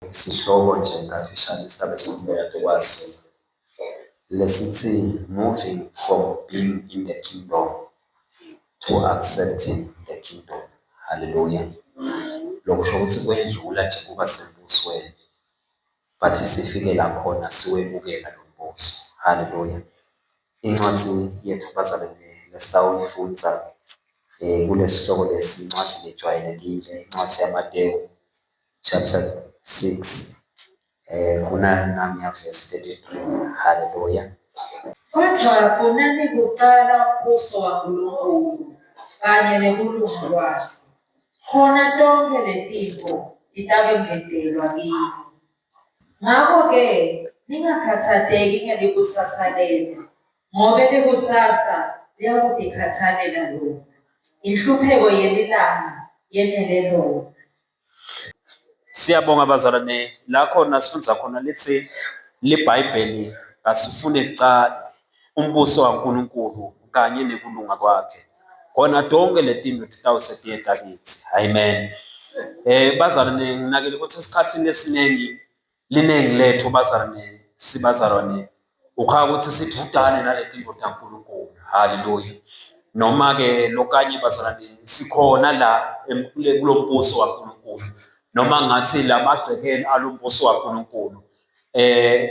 Sihloko nje ngafishane isitabane sokumbeka tokwazi lesithi moving from being in the kingdom to accepting the kingdom. Hallelujah. Lokusho ukuthi kwedlula nje kuba sembusweni, but sifike la khona siwemukela lo mbuso. Hallelujah. Incwadi yethu bazalwane lesitawuyifunza kulesi sihloko lesi, incwadi lejwayelekile, incwadi yaMateyu chapter 6 kunanami verse 33. Hallelujah. Kodwa khonani kuqala umbuso kaNkulunkulu kanye nekulunga kwakhe, khona tonke letinto titakengetelwa kini. Ngakho-ke ningakhathateki ngelikusasa lenu, ngoba elikusasa liyakutikhathalela lona. Inhlupheko yelilanga yenele lona. Siyabonga bazalwane, la khona sifunza khona lithi liBhayibheli asifune kucala umbuso kaNkulunkulu kanye nekulunga kwakhe, khona tonke letinto titawusetiyeta kithi. Amen. Bazalwane, nginakile ukuthi esikhathini esiningi liningi lethu bazalwane, sibazalwane ukhaya ukuthi sithudane naletinto taNkulunkulu. Hallelujah. Noma-ke lokanye bazalwane sikhona la kulo mbuso kaNkulunkulu, noma ngathi la magcekeni alo mbuso kaNkulunkulu.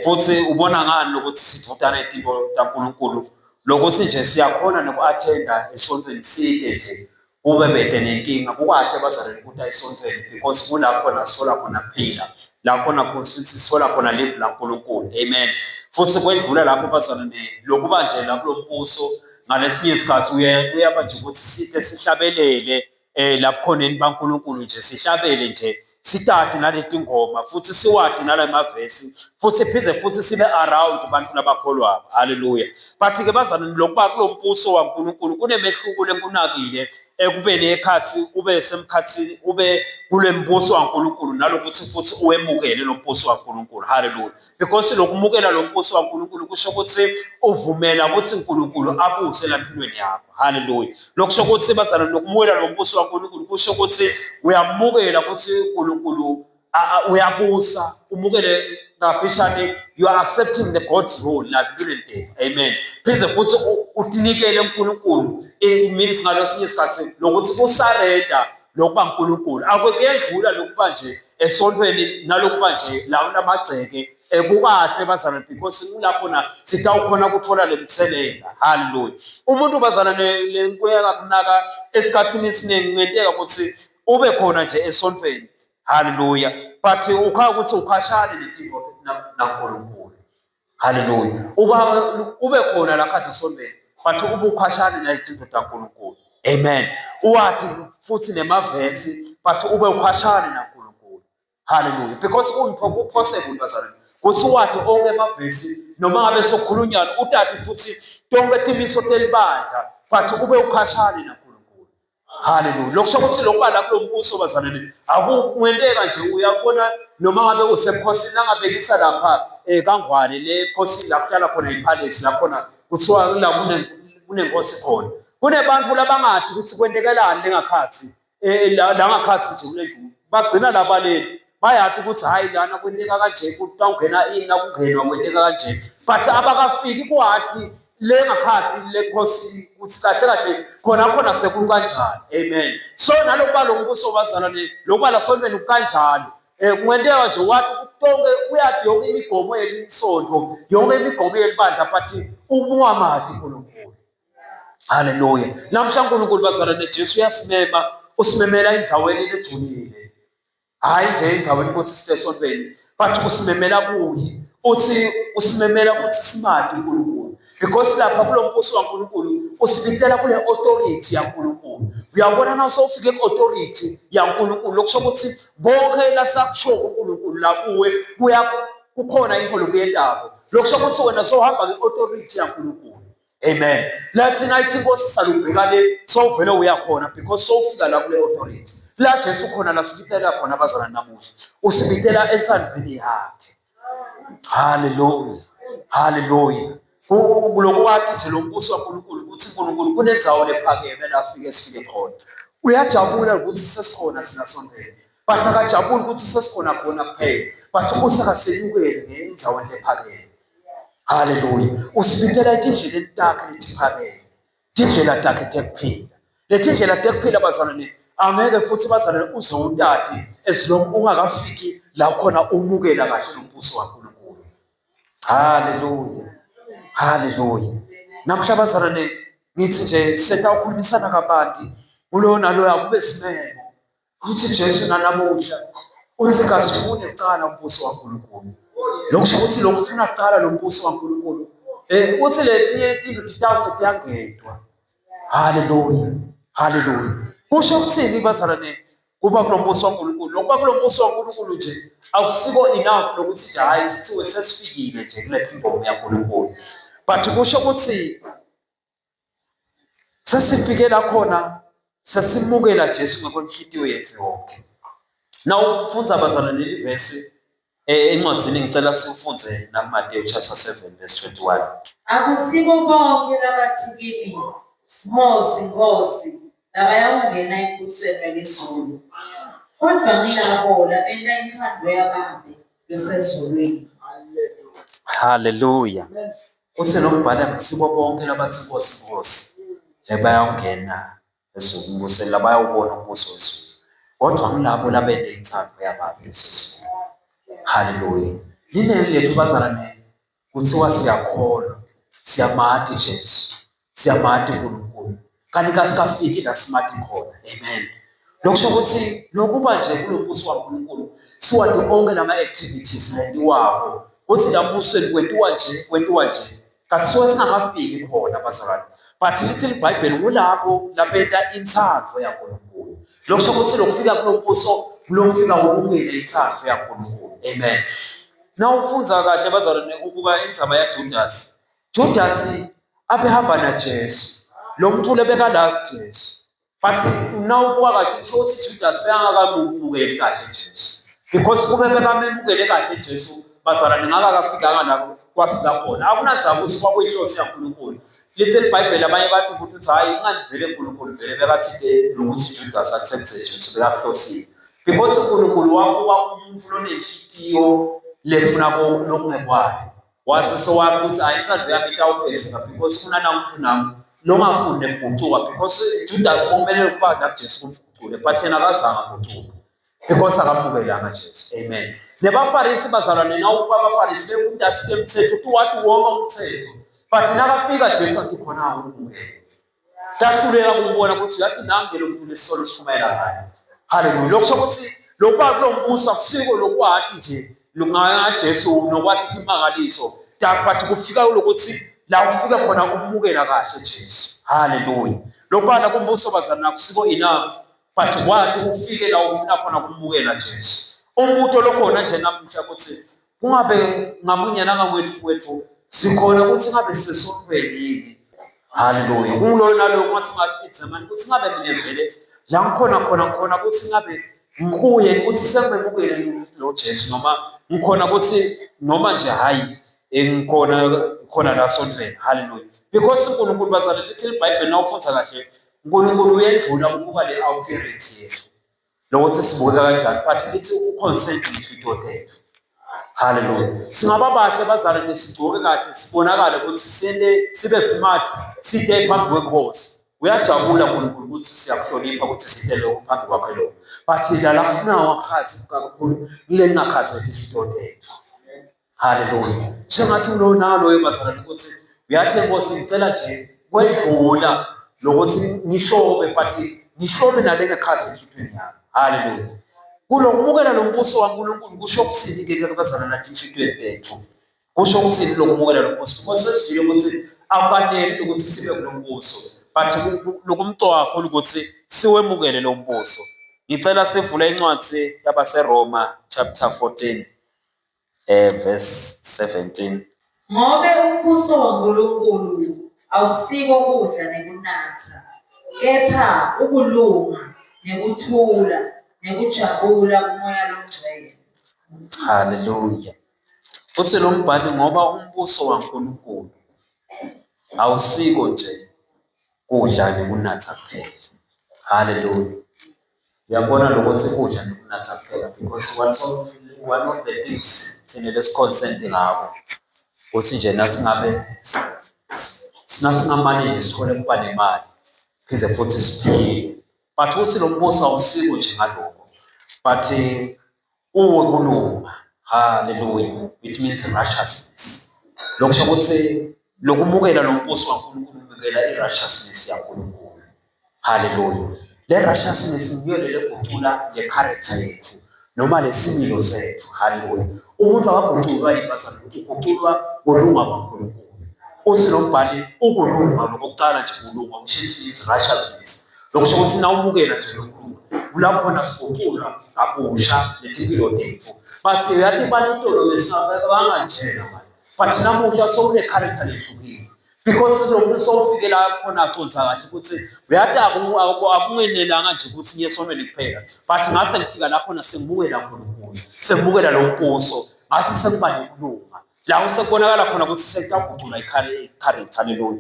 Futhi ubona ngani ukuthi sithudana izinto taNkulunkulu? Lokuthi nje siyakhona noku-attenda esontweni side nje ube bede nenkinga. Kukahle bazalwane ukuthi esontweni because kulapho khona sithola khona kuphila, la khona futhi sithola khona live laNkulunkulu. Amen. Futhi kwedlula lapho bazalwane lokuba nje la kulo mbuso ngalesinye isikhathi uyaba nje ukuthi sithe sihlabelele lapho khoneni baNkulunkulu nje sihlabele nje, sitade naleti ngoma futhi siwadi nalamavesi futhi phinde futhi sibe around abantu labakholwayo. Hallelujah. But-ke bazalwane lokuba kulo mbuso waNkulunkulu kunemehluko lenkunakile ekubeni ekhathi ube semkhathini ube kule mbuso waNkulunkulu nalokuthi futhi uwemukele lo mbuso waNkulunkulu. Hallelujah. Because lokumukela lo mbuso waNkulunkulu kusho ukuthi uvumela ukuthi uNkulunkulu abuse la empilweni yakho. Hallelujah. Lokusho ukuthi bazalwane lokumukela lo mbuso waNkulunkulu kusho ukuthi uyamukela ukuthi uNkulunkulu uyabusa, umukele ngafishane, you are accepting the God's role la empilweni yakho. Amen. Pheze futhi unikele uNkulunkulu means ngalesinye isikhathi lokuthi usarenda lokuba uNkulunkulu. Akuyedlula lokuba nje esontweni nalokuba nje lawo lamagceke kukahle bazalwane because kulapho na sitawukhona ukuthola lemthelela. Hallelujah. Umuntu bazalwane lenkuyeka kunaka esikhathini esiningi ngenteka ukuthi ube khona nje esontweni. Hallelujah. But ukhaya ukuthi ukhashane nezinto naNkulunkulu. Hallelujah. Ube khona la khathi esontweni but ube ukhashane nezinto taNkulunkulu. Amen. Uwadi futhi nemavesi but ube ukhashane naNkulunkulu. Hallelujah. Because possible bazalwane ukuthi uwadi onke emavesi noma ngabe sokhulunyana utati futhi tonke timiso telibandla but ube ukhashane naNkulunkulu. Hallelujah. Lokusho ukuthi lokuba la kulo mbuso bazalwane akungenteka nje uyabona noma ngabe usekhosini langabekisa lapha kaNgwane le khosi la kuhlala khona ipalace la khona kuthiwa la kunenkosi khona. Kunebantu labangadi ukuthi kwentekelani lengakhathi la ngakhathi nje kulendlu bagcina labaleli bayati ukuthi hayi lana kwenteka kanje kutawungena ini la kungenwa kwenteka kanje, but abakafiki kuhati lengakhathi lekhosi ukuthi kahle kahle khona sekulu kanjani. Amen. So nalokuba lo mbuso bazalwane lokuba la sontweni kanjani kungenteka nje wathi tonke uyadi yonke imigomo yelisonto yonke imigomo yelibandla but umuhamadi uNkulunkulu. Hallelujah. Namhla uNkulunkulu bazalwane Jesu uyasimema, usimemela endzaweni lejulile. Hayi nje endzaweni ukuthi sithe esontweni but usimemela kuye. Uthi usimemela ukuthi simade uNkulunkulu because lapha kulo mbuso waNkulunkulu usibitela kule authority yaNkulunkulu. Uyabona na sowufike ku-authority yaNkulunkulu lokusho ukuthi bonke la sakusho uNkulunkulu la kuwe kukhona into lokuyendabo. Lokusho ukuthi wena sowuhamba nge-authority yaNkulunkulu. Amen. Lathi nathi inkosi salubheka le sowuvele uyakhona because sowufika la kule authority. La Jesu khona la sibitela khona abazalwane namuhla. Usibitela ensandveni yakhe. Hallelujah. Hallelujah. Kulokwathi nje lo mbuso waNkulunkulu ukuthi uNkulunkulu kunenzawo lephakeme la afike sifike khona. Uyajabula ukuthi sesikhona sina sontweni. But akajabuli ukuthi sesikhona khona kuphela. but umusa kasenyukeli ngendzaweni lephakeme. Haleluya. Usibikela etindleleni takhe letiphakeme, tindlela takhe tekuphila. Letindlela tekuphila bazalwane, angeke futhi bazalwane uze utati as long ungakafiki la khona umukela kahle lombuso kaNkulunkulu. Haleluya. Haleluya. Namhla bazalwane, ngithi nje setawukhulumisana kabanti kuloyo naloyo akube simemo ukuthi Jesu nanamuhla uthi kasifune kuqala umbuso kaNkulunkulu. Lokusho ukuthi lokufuna kuqala lo mbuso kaNkulunkulu uthi letinye izinto titawuse tiyangedwa. Haleluya. Haleluya. Kusho ukuthini bazalwane kuba kulo mbuso kaNkulunkulu? Lokuba kulo mbuso kaNkulunkulu nje akusiko enough lokuthi nje hayi sithiwe sesifikile nje kule kingdom yaNkulunkulu. But kusho ukuthi sesifike la khona sesimukela Jesu ngokwenhlitiyo yethu yonke. Now ufunza bazalwane leli verse encwadzini ngicela siufunze nakuMateyu chapter 7 verse 21. Akusibo bonke labathi kimi, Nkosi, Nkosi, labayawungena embusweni wezulu, kodwa ngilabo labenta inthando yaBaba yosezulwini. Haleluya. Uthi lokubhala akusibo bonke labathi Nkosi, Nkosi bayawungena ezulwini labayawubona umbuso wezulu, kodwa ngilabo labenta inthando yaBaba yosezulwini. Haleluya. Lineli lethu bazalwane kuthiwa siyakholwa, siyamati Jesu, siyamati uNkulunkulu, kanti kasikafiki la simati khona. Amen. Lokusho ukuthi nokuba nje kulo mbuso kaNkulunkulu siwade onke lama-activities lentiwako, kuthi la mbusweni kwentiwa nje kasisuke singakafiki khona bazalwane. But lithi iBhayibheli kulapho labenta inthando yaNkulunkulu. Lokusho ukuthi lokufika kulo mbuso kulokufika ukungena inthando yaNkulunkulu. Amen. Now ufunza kahle bazalwane ukuba indzaba yaJudasi. Judasi abehamba naJesu. Lo muntu lebeka la kuJesu. But now ubuka kahle kusho ukuthi Judasi bengakamukeli kahle Jesu. Because kube bekamemukele kahle Jesu bazalwane ngakakafikanga la kwafika khona. Akunandzaba ukuthi kwakuyinhloso yaNkulunkulu. Lithi iBhayibheli abanye bathi ukuthi hayi ingandivele uNkulunkulu vele bekathi lokuthi Judasi accepte Jesu bekahlosile. Because uNkulunkulu wakuba umuntu lonenhlitiyo lefuna lokungekwayo. Wasiso wakho ukuthi ayithanda yami itawufeza because kunana umuntu nami longafunde ukugucuka because Judas kumele ukuba la Jesu kumgucule but yena akazange agucuke because akamukelanga Jesu. Amen. Nebafarisi bazalwane nawo abafarisi bekuntathu emthetho uthi wathi wonke umthetho but nakafika Jesu athi khona ukumukela. Tahluleka ukubona ukuthi yathi nangelo umuntu lesisolo sifumayela ngayo. Haleluya. Lokusho ukuthi lokuba kulo mbuso akusiko lokwathi nje lungaya Jesu nokwathi imangaliso but kufika lokuthi la ufika khona ukumukela kahle Jesu. Haleluya. Lokubana kumbuso bazalwane akusiko enough but wathi ufike la ufuna khona ukumukela Jesu. Umuntu lokhona nje namhla ukuthi kungabe ngamunye nangawethu sikhona ukuthi ngabe sesonweni. Haleluya. Kulo nalo kwasingaphitha manje ukuthi ngabe nilevele la ngikhona ukuthi ngabe ngikuye ukuthi sengimukele lo Jesu noma ngikhona ukuthi noma nje hayi ngikhona la sonweni. Haleluya. Because uNkulunkulu bazalwane lithi iBhayibheli nawufunza kahle uNkulunkulu uyedlula ukuba le appearance yethu lokuthi sibukeka kanjani but lithi uconsent ngezinto zethu. Haleluya. Singaba bahle bazalwane sigcoke kahle sibonakale ukuthi sibe smart side phambi kwenkosi. Uyajabula uNkulunkulu ukuthi siyakuhlonipha ukuthi side lokho phambi kwakhe lo. But la kufuna wakhathi kakhulu ile ngakhathi izinto zethu. Haleluya. Sengathi lo nalo bazalwane ukuthi uyathi inkosi ngicela nje kwedlula lokuthi ngishobe but ngishobe nale ngakhathi enhlizweni yami. Haleluya. Kulokumukela lo mbuso kaNkulunkulu kusho ukuthini ke bazalwane nathi enhlizweni yethu? Kusho ukuthini lokumukela lo mbuso? Because sesijile ukuthi afanele ukuthi sibe kulo mbuso but lokumto wakho ukuthi siwemukele lo mbuso. Ngicela sivule incwadi yabaseRoma chapter 14 verse 17. Ngobe umbuso kaNkulunkulu awusiko ukudla nekunatha, kepha ukulunga nekuthula nekujabula kumoya longcwele. Haleluya. Uthi lo mbhali ngoba umbuso kaNkulunkulu awusiko nje kudla nekunatha kuphela. Haleluya. Uyabona lokuthi kudla nekunatha kuphela because one of the things thina lesiconcerned ngabo ukuthi nje nasingabe singasingamane nje sithole kuba nemali phize futhi siphile but uthi lo mbuso awusiko nje ngalokho but uwe kulunga. Hallelujah. It means righteousness. Lokusho ukuthi lokumukela lo mbuso kaNkulunkulu umukela i-righteousness yaNkulunkulu. Hallelujah. Le righteousness ngiyo legucula le character yethu noma lesimilo sethu. Hallelujah. Umuntu akaguculwa yibazana uguculwa kulunga kwaNkulunkulu. Uthi lo mbhali ukulunga lokuqala nje kulunga which is righteousness. Lokusho ukuthi na umukela nje lo kulunga ulapho khona siguculwa kabusha letimpilo tethu. Bathi yathi banitolo besingabangantshela manje but namuhla sowune character lehlukile because lo muntu sowufikela khona aconsa kahle ukuthi uyathi akungenelanga nje ukuthi ngiyesonweni kuphela but ngase ngifika lapho na sengibukela uNkulunkulu sengibukela lo mbuso ngase sekuba nekulunga la usekubonakala khona ukuthi sekugucula i-character lelo.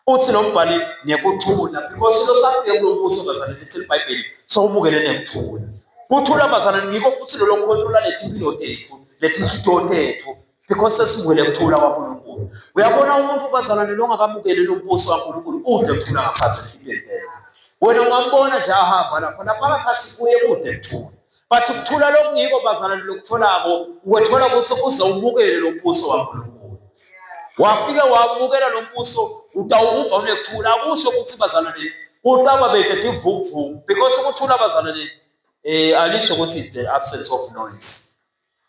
Uthi lo mbhali nekuthula because lo safike kulo mbuso bazana lithi iBhayibheli sowubukele nekuthula. Kuthula bazana ngikho futhi lo controller letimpilo tethu letinhliziyo tethu because sesibuyele kuthula kwaNkulunkulu. Uyabona umuntu bazana longakamukeli lo mbuso kaNkulunkulu ude kuthula ngaphansi kwempilo. Wena ungambona nje ahamba lapho phakathi kuye kude kuthula but ukuthula lokungiko bazana lokutholako uwethola ukuthi uzawumukele lo mbuso kaNkulunkulu. Wafika wamukela lo mbuso utawuva unekuthula akusho ukuthi bazana utaba bethe ivuvu because ukuthula bazana alisho ukuthi the absence of noise.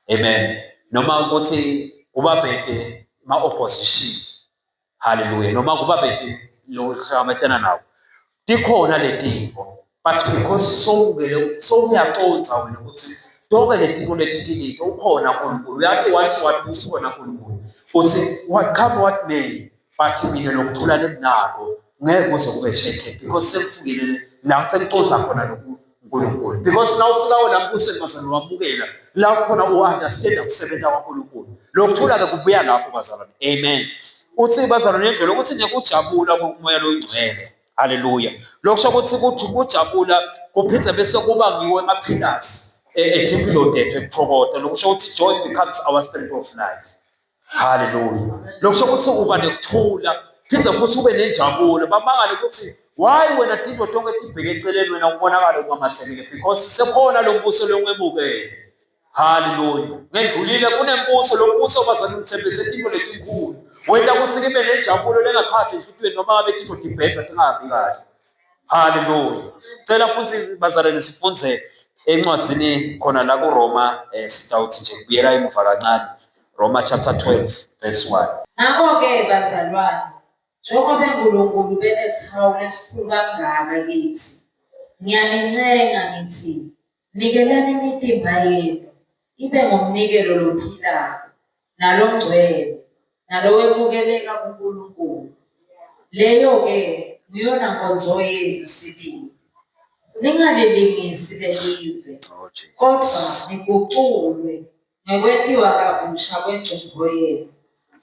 Amen. Noma ukuthi kuba bhede ma-opposition. Hallelujah. Noma kuba bhede lo hlangatana nawo tikhona letinto but because sowuyaconsa wena ukuthi zonke letinto letitilito ukhona uNkulunkulu. Uyathi wathi ukhona uNkulunkulu uthi what come what may but mina lokuthula lenako ngeke kuze kube shaken because sekufikile la sekuconsa khona uNkulunkulu because now ufika wona mbuso bazana wamukela la khona uunderstand ukusebenza kwaNkulunkulu lokuthula ke kubuya lapho bazalwane. Amen. Uthi bazalwane ngendlela ukuthi nekujabula komoya loyingcwele. Hallelujah. Lokusho ukuthi kujabula kuphindze bese kuba ngiwe amaphilasi edimpilo tethu ekuthokota. Lokusho ukuthi joy becomes our strength of life. Hallelujah. Lokusho ukuthi uba nekuthula phindze futhi ube nenjabulo bamangale ukuthi why wena tinto tonke tibheke eceleni wena ubonakala ungamathekile because sekhona lo mbuso longemukele. Hallelujah. Ngedlulile kunembuso lo mbuso bazana umthembise tinto letinkulu. Wena ukuthi kibe nenjabulo lengakhathi enhlutweni noma ngabe tinto dibhetha tingahambi kahle. Hallelujah. Cela futhi bazalwane sifunze encwadzini khona la kuRoma sitawuthi nje kubuyela emuva kancane Roma chapter 12 verse 1. Ngakho-ke bazalwane njengoba uNkulunkulu benesihawu esikhulu kangaka kithi ngiyanincenga ngithi nikelani imizimba yenu ibe ngomnikelo lophilayo nalongcwele nalowemukeleka kuNkulunkulu. Leyo-ke ngiyona nkonzo yenu sibili. Ningalilingisi lelive kodwa niguculwe ngekwentiwa kabusha kwengqondo yenu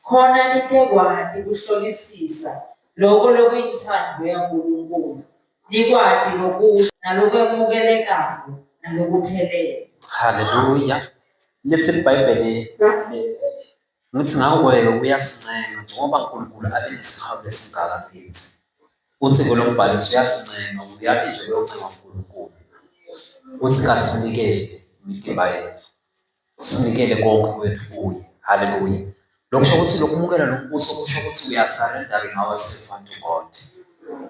khona nitekwati kuhlolisisa lokho lokuyinthando yaNkulunkulu nikwati lokuhle nalokwemukelekako nalokuphelele. Hallelujah. Lithi iBhayibheli ngithi ngawe uyasincenga njengoba uNkulunkulu abe nesihawu lesingaka kithi. Uthi kulo mbhaliso uyasincenga uyathi nje uyoncenga uNkulunkulu uthi kasinikele imizimba yethu sinikele konke kwethu kuye. Hallelujah. Lokusho ukuthi lokumukela lo mbuso kusho ukuthi uyasurrendering ourselves unto God.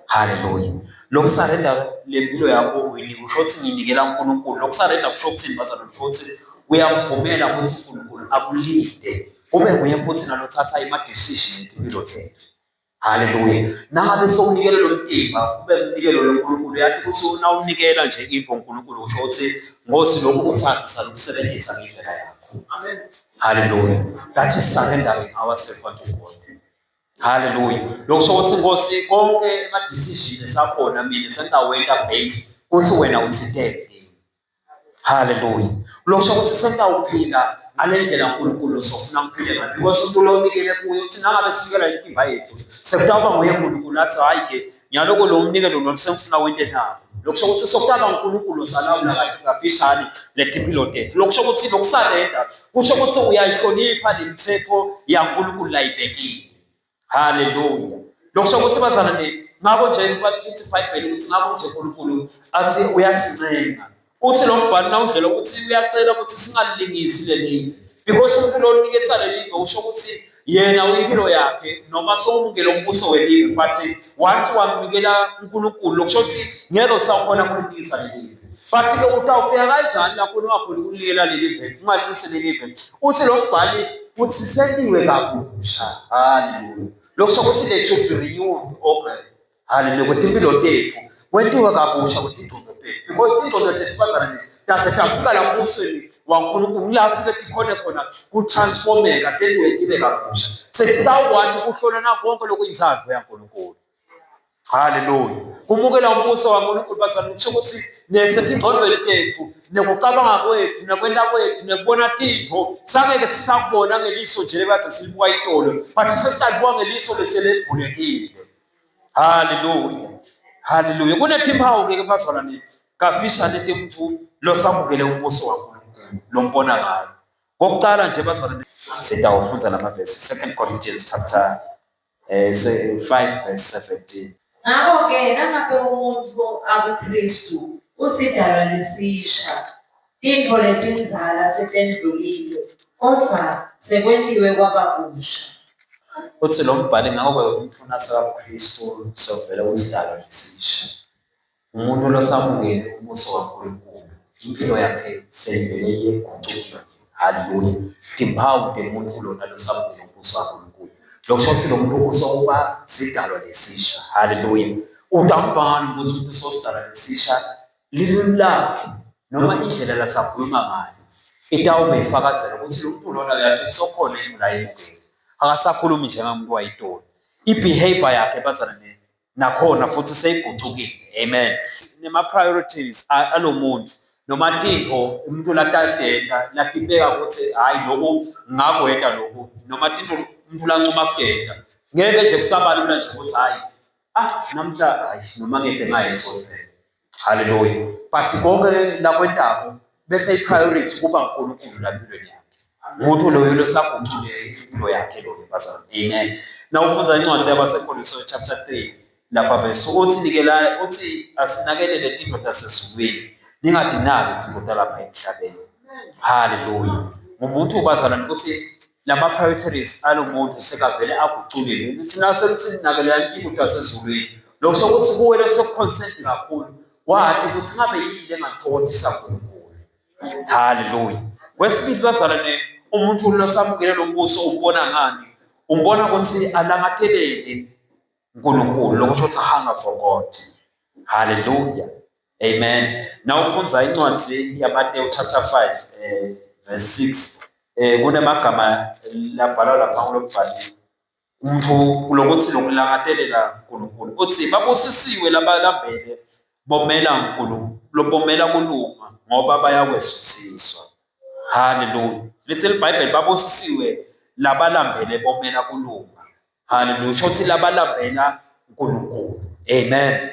Hallelujah. Lokusarenda lempilo yakho wini kusho ukuthi nginikela uNkulunkulu. Lokusarenda kusho ukuthi bazana kusho ukuthi uyamvumela ukuthi uNkulunkulu akulinde ube nguye futhi nalothatha ima-decision empilo tethu. Hallelujah. Nangabe sowunikele lo mtimba ube umnikelo loNkulunkulu uyathi ukuthi na unikela nje into uNkulunkulu kusho ukuthi ngosi lokhu uthatha salokusebenzisa ngendlela yakho. Amen. Hallelujah. That is surrendering ourselves unto God. Hallelujah. Lokusho ukuthi ngosi konke ama-decision sakhona mina sengawenta based ukuthi wena uthinteke. Hallelujah. Lokusho ukuthi sengawuphila alendlela uNkulunkulu sofuna ngiphile ngayo because umuntu lonikele kuye uthi nangabe sinikela impimba yethu sekutaba nguye uNkulunkulu athi hayi ke nyaloko lo mnikelo lo sengifuna wente nabo lokusho ukuthi sokutaba uNkulunkulu salawula kahle kafishane letimpilo tethu. Lokusho ukuthi lokusarenda kusho ukuthi uyayihlonipha lemithetho yaNkulunkulu layibekile. Haleluya. Lokusho ukuthi bazalwane ngakho nje lithi iBhayibheli ukuthi ngakho nje uNkulunkulu athi uyasincenga. Uthi lo mbhalo nawudlela ukuthi uyacela ukuthi singalilingisi leli because umuntu lo onikeza leli usho ukuthi yena uyimpilo yakhe noma sowumukela umbuso welive but once wamnikela uNkulunkulu lokusho ukuthi ngeke usakhona kulingisa leli. But ke utawufika kanjani lapho ungakhona ukunikela leli ungalingise leli uthi lo mbhalo uthi seliwe kabusha. Haleluya. Lokusho ukuthi le should be renewed okay. Haleluya. Impilo tethu wentiwa kabusha ukuthi ingqondo tethu because ingqondo tethu bazalwane tase tavuka la mbusweni waNkulunkulu lapho ke tikhona khona kutransformeka teniwe kabusha sesitawuwathi kuhlolana konke lokuyinzalo yaNkulunkulu. Haleluya. Kumukela umbuso waNkulunkulu bazalwane kusho ukuthi nesethi ingqondo tethu nekucabanga kwethu nekwenta kwethu nekubona tinto sangeke sisakubona ngeliso nje lebathe silibuka itolo but sesitalibuka ngeliso leselevulekile. Haleluya. Haleluya. Kunetimpawu ke bazalwane kafishane temuntu losamukele umbuso waNkulunkulu lombona ngayo. Ngokuqala nje bazalwane sitawufunda lamavesi 2 Corinthians chapter 5 verse 17. Ngakho-ke nangabe umuntu akuKristu usidalwa lesisha, intfo letinzala setendlulile, kodwa sekwentiwe kwababusha. Uthi lo mbhalo ngakho umfuna sakaKristu sovela usidalwa lesisha. Umuntu losamukele umbuso waNkulunkulu impilo yakhe seyivele yeguqukile. Haleluya. Timpawu temuntu lona losamukele umbuso waNkulunkulu lokusho ukuthi lo muntu usokuba sidalwa lesisha. Haleluya. Utambani ukuthi usosidalwa lesisha lilimi lakhe noma indlela lasakhuluma ngayo itawube ifakazela ukuthi lo muntu lona yakhe sokhona emlayeni akasakhulumi njengomuntu wayitona. Ibehavior yakhe bazalwane nakhona futhi seyiguqukile. Amen. Nema priorities alomuntu noma tinto umuntu latadenda latibeka ukuthi hayi lokho ngakwenda lokho noma tinto umuntu lancoma kudenda ngeke nje kusabalula nje ukuthi hayi namhla hayi noma ngeke ngayesonto. Haleluya. But konke la kwendabo bese ipriority kuba uNkulunkulu la empilweni yakhe. Umuntu loyo losaguqule impilo yakhe lo bazalwane. Amen. Nawufunza incwadi yabaseKolose chapter 3 lapha verse uthi nikela uthi asinakelele tinto tasezulwini ningadinaki tinto talapha emhlabeni. Haleluya. Umuntu bazalwane ukuthi lama priorities alomuntu sekavele aguqulile ukuthi naseluthi ninakelela tinto tasezulwini lokusho ukuthi kuwe lesokuconsent kakhulu wathi ukuthi ngabe yini engathokozisa uNkulunkulu. Haleluya. Wesibili bazalwane umuntu losamukele lo mbuso umbona ngani? Umbona ukuthi alangathelele uNkulunkulu lokusho ukuthi hunger for God. Haleluya. Amen. Nawufunza incwadi yaMateyu chapter 5 verse 6 kunemagama labhalwa lapha kulobhalo umuntu lokuthi lokulangathelela uNkulunkulu uthi babusisiwe labalambele bomela uNkulunkulu lobomela kulunga ngoba bayakwesuthiswa. Haleluya. Lithi iBhayibheli babusisiwe labalambele bomela kulunga. Haleluya. Shothi labalambela uNkulunkulu. Amen.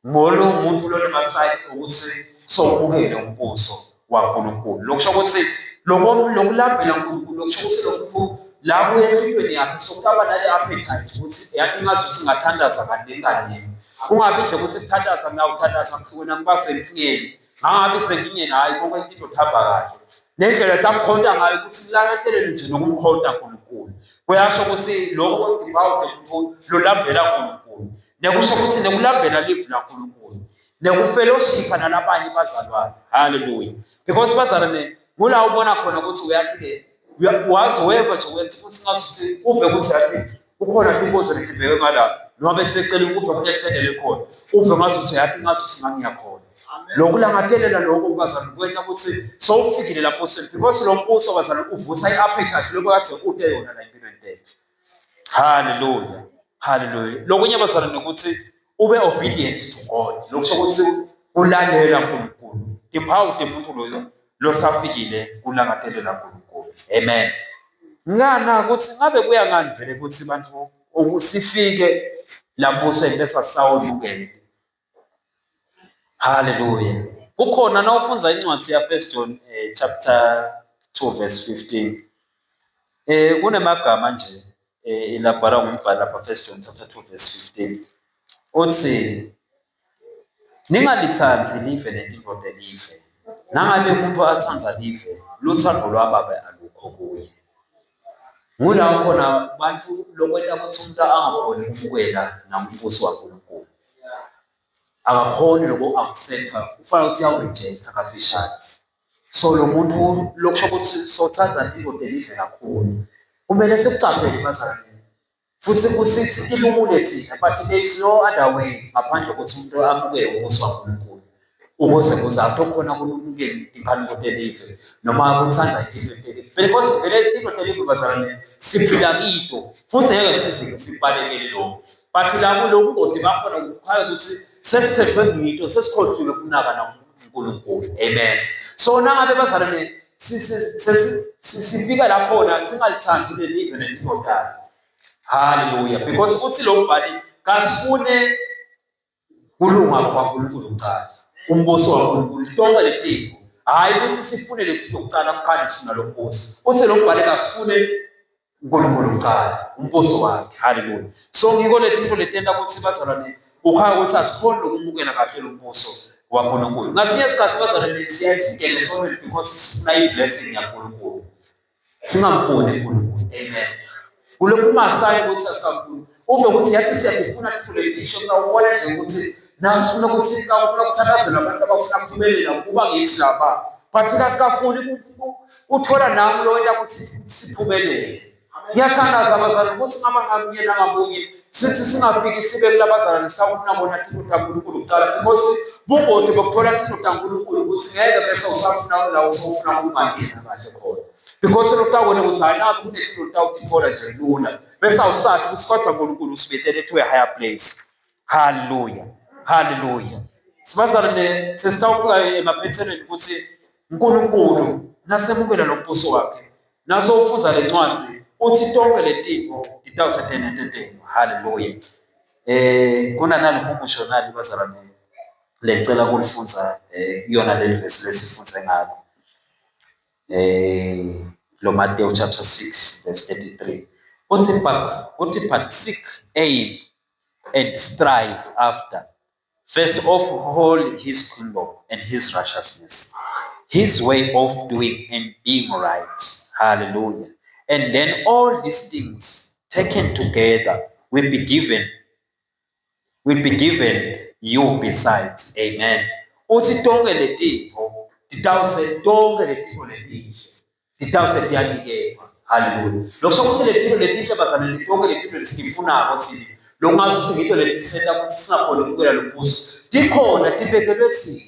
Ngolo umuntu lo lemasayini ukuthi sowubukele umbuso waNkulunkulu. Lokusho ukuthi lokulambela uNkulunkulu lokusho ukuthi lo muntu lapho empilweni yakhe sokutaba nale appetite ukuthi yathi ngazuthi ngathandaza kaningani. Ungabi nje ukuthi ukuthandaza mina uthandaza wena ngiba senkingeni. Ngabe senkinye hayi konke into thamba kahle. Nendlela tamkhonta ngayo ukuthi kulangatelele nje nokumkhonta uNkulunkulu. Kuyasho ukuthi lokho ngibawude ukuthi lolambela uNkulunkulu. Nekusho ukuthi nekulambela live laNkulunkulu. Nekufellowship nalabanye bazalwane. Haleluya. Because bazalwane kula ubona khona ukuthi uyathi wazi weva nje wenza ukuthi ngazuthi uve ukuthi yathi ukhona inkonzo letibheke ngala noma betsecela ukuva kunethendele khona uve ngazuthi yathi ngazuthi ngangiyakhona. Lokulangathelela lokho bazalwane kwena ukuthi sowufikile lapho because lo mbuso bazalwane uvusa iappetite lokho kade ude yona la empilweni tethu. Haleluya. Haleluya. Lokunye bazalwane ukuthi ube obedient to God. Lokusho ukuthi ulalela uNkulunkulu. Timpawu temuntu loyo losafikile kulangathelela uNkulunkulu. Amen. Ngana ukuthi ngabe kuya ngani vele ukuthi bantu ukusifike lapho sebese sawulukele. Hallelujah. Kukhona na ufunza incwadi ya 1 John chapter 2 verse 15. Kunemagama nje ilabhala ngumbhali lapha 1 John chapter 2 verse 15. Uthi ningalithandi live lendodana live. Nangabe umuntu athanda live, luthando lwababa alukho kuye. Ngula khona bantu lokwenta ukuthi umuntu angakhoni ukubukela nambuso kaNkulunkulu. Akakhoni loku-accepta, kufanele ukuthi uyawu-rejecta kafishane. So lo muntu lokusho ukuthi sothanda indodana live kakhulu. Kumele sikucaphele bazalwane. Futhi kusithi ilumule thina, but there is no other way ngaphandle kokuthi umuntu amukele umbuso kaNkulunkulu. Ukuze kuzathi khona kulumukele indodana live noma kuthanda indodana live. Because vele indodana live bazalwane siphila kito futhi ngeke sizike sibalekele lokho. But la kulokhu kodwa bakhona ukukhaya ukuthi sesithethwe ngito sesikhohliwe kunaka naNkulunkulu. Amen. So nangabe bazalwane sifika laphona singalithandi lelive nendodana. Hallelujah. Because uthi lo mbhali kasifune kulunga kwaNkulunkulu uqala. Umbuso waNkulunkulu tonke letiko. Hayi ukuthi sifune letiko uqala kukhaliswe nalo mbuso. Uthi lo mbhali kasifune uNkulunkulu uqala, umbuso wakhe. Hallelujah. So ngiko letiko letenda ukuthi bazalwane ukhaya ukuthi asikhona ukumukela kahle lo mbuso waNkulunkulu. Ngasinye isikhathi bazalwane siyayizikele sonke because sifuna i-blessing yaNkulunkulu. Singamfuni uNkulunkulu. Amen. Kulokhu masayi ukuthi asikankulu uve ukuthi yathi siyadifuna tikuletisho mina ubona nje ukuthi nasifuna ukuthi ufuna ukuthandazela abantu abafuna ukuphumelela kuba ngithi lapha but kasikafuni uthola nami lo wenda ukuthi siphumelele. Siyathandaza abazalwane ukuthi ngamunye nangamunye sithi singafiki sibe kulabazalwane sikafuna bona tikuta uNkulunkulu uqala because bungodi bokuthola tikuta uNkulunkulu ukuthi ngeke bese usafuna la usofuna ukungena kahle khona. Because lokutawona ukuthi hayi naku kunethu lokutawuthola nje lula bese awusathi ukuthi kodwa uNkulunkulu usibethele to a higher place. Hallelujah. Hallelujah. Sibazalwane sesitawufika emaphethelweni ukuthi uNkulunkulu nasemukela lombuso wakhe. Naso ufunza lencwadi uthi tonke letiko litawusetenetete. Hallelujah. Kuna nalokhu nali bazalwane lecela kulifunza yona le verse lesifunze ngalo. Lo Matthew chapter 6 verse 33. But seek, aim, and strive after first of all his kingdom and his righteousness, his way of doing and being right. Hallelujah. And then all these things taken together will be given you besides. Amen. Uthi tonke letiko titawuse tonke letiko letisha titawuse tiyanikeka. Hallelujah. Lokusho ukuthi letiko letisha bazalwane tonke letiko lesifunako thina lokungazi ukuthi ngito letisela ukuthi singakhona ukubukela lo mbuso tikhona tibekelwe thina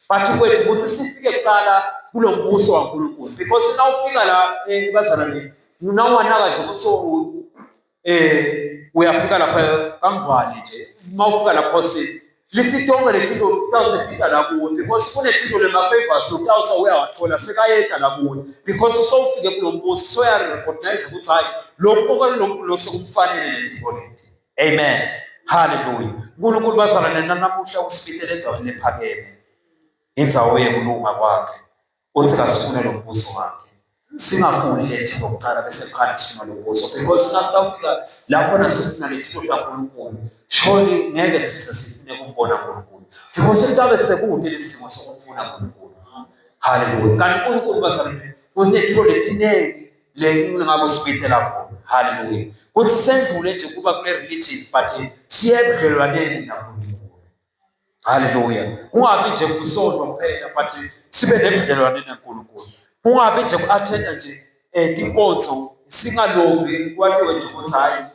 but kwethu ukuthi sifike kuqala kulo mbuso waNkulunkulu because nawufika la bazalwane unawunaka nje ukuthi uyafika lapha kangwane nje mawufika lapho lithi tonke letiko utawusethinta la kuwe because kunetiko lema-favors utawusa uyawathola sekayeda la kuwe because sowufike kulo mbuso soya-recognize ukuthi hayi lokhu okwakulo sekumfanele letiko leti. Amen. Hallelujah. uNkulunkulu bazalwane namuhla usibithele endzaweni lephakeme indzawo yekulunga kwakhe uthi kasifune lo mbuso wakhe singafuni letiko kuqala bese kukhani sifuna lo mbuso because nasitawufika lakhona sifuna letiko kaNkulunkulu surely ngeke size sifune kumbona uNkulunkulu because sitabe sekude lesimo sokufuna uNkulunkulu. Hallelujah. Kanti uNkulunkulu bazalwane kunetiko letinengi ngabo sibithela khona. Hallelujah. Kuthi sendlule nje kuba kule religion but siyebudlelwaneni naNkulunkulu. Hallelujah. Kungabi nje kusondwa kuphela but sibe nebudlelwane naNkulunkulu. Kungabi nje ku-attenda nje tinkonzo singalovi kwatiwe nje ukuthi hayi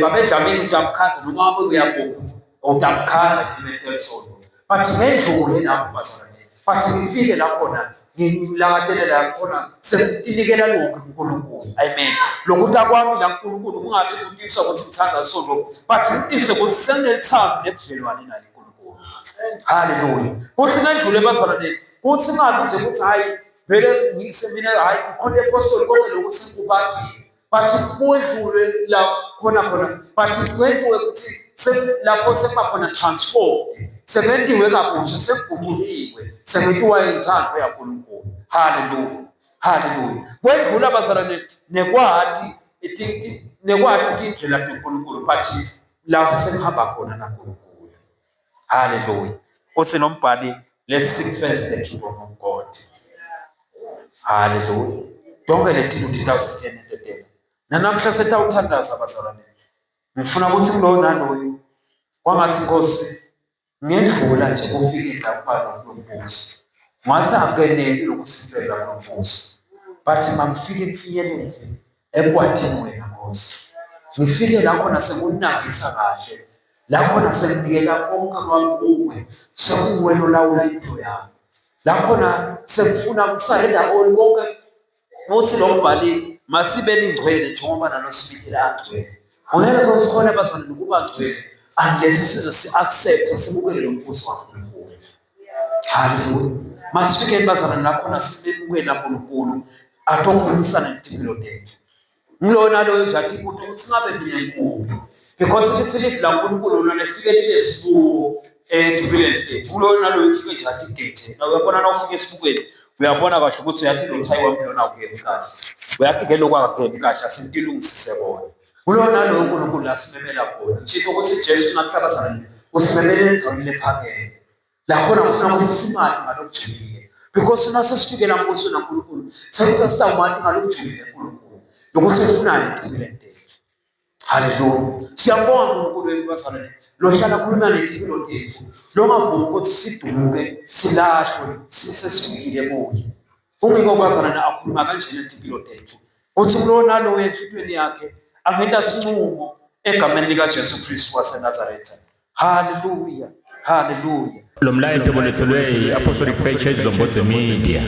babedlamini utamkhaza noma ngabe uyabopha utamkhaza dimendele sono but ngendlule lapho bazalwane but ngifike lakhona ngilakatelela khona setinikela lokho uNkulunkulu. Amen. Lokuthi kwami la uNkulunkulu kungabi kutiswa ukuthi ngithanda sono but ngitise ukuthi senelithando nebudlelwane naye uNkulunkulu. Hallelujah. Kuthi ngendlule bazalwane kuthi ngabi nje ukuthi hayi vele ngisemina hayi ukhona apostoli konke lokhu sikubambile but kudlule la khona but kwenziwe ukuthi lapho sekuba khona transform sementiwe kabusha, sekuguquliwe, sementiwa intsandvo yaNkulunkulu. Haleluya, haleluya. Kwedlula bazalwane nekwati tindlela taNkulunkulu, but lapho sekuhamba khona naNkulunkulu. Haleluya. Uthi nombhali, let's seek first the kingdom of God. Haleluya. Donke letinto titawusetjenetela. Nanamhla setawuthandaza bazalwane. Ngifuna ukuthi kulo naloyo kwangathi Nkosi ngedlula nje kufike lapha kulombuso. Ngathi akenele lokusitshela kulombuso. But mangifike kufinyelele ekwatheni wena Nkosi. Ngifike la khona sekunambisa kahle. La khona sekunikela konke kwami kuwe. Sekuwena olawula impilo yami. La khona sekufuna ukusarenda konke. Uthi lo mbhali masibe lingcwele njengoba nanosibili angcwele. Ungeke usikhona bazalwane ukuba ngcwele unless size si-accept sibukele lo mbuso kaNkulunkulu. Haleluya. Masifike bazalwane nakhona sibemukela uNkulunkulu atokhulumisana netimpilo tethu. Ngilona loyo njati ukuthi ngabe mina ngikuphi, because lithi lithi la uNkulunkulu lona lefike lilesibuko etimpilweni tethu. Ngilona loyo ufike njati gate. Na uyabona na ufike esibukweni uyabona kahle ukuthi uyathi lo thayi wami lona akuyeni kahle. Uyafike lokwakuyeni kahle asentilungisise bona. Kulona lo uNkulunkulu asimemela khona. Nje ukuthi Jesu nakuhlabazana usimemele endzawini lephakeme. La khona ufuna ukuthi simati ngalokujulile. Because nase sifike la mbuso naNkulunkulu, sayitha sitawumati ngalokujulile uNkulunkulu. Lokuthi ufunani empilweni tethu. Haleluya. Siyabonga uNkulunkulu wethu bazalwane. Lo hlala khuluma nempilo tethu. Lo ngavumi ukuthi siduke, silahlwe, sisifikile kuye. Ungiko bazalwane akhuluma kanjena nempilo tethu. Uthi kulona lo enhlutweni yakhe angenda sinqumo egameni lika Jesu Kristu waseNazaretha. Haleluya, haleluya. Lo mlayeto bolethelwe Apostolic Faith Church Zombodze Media.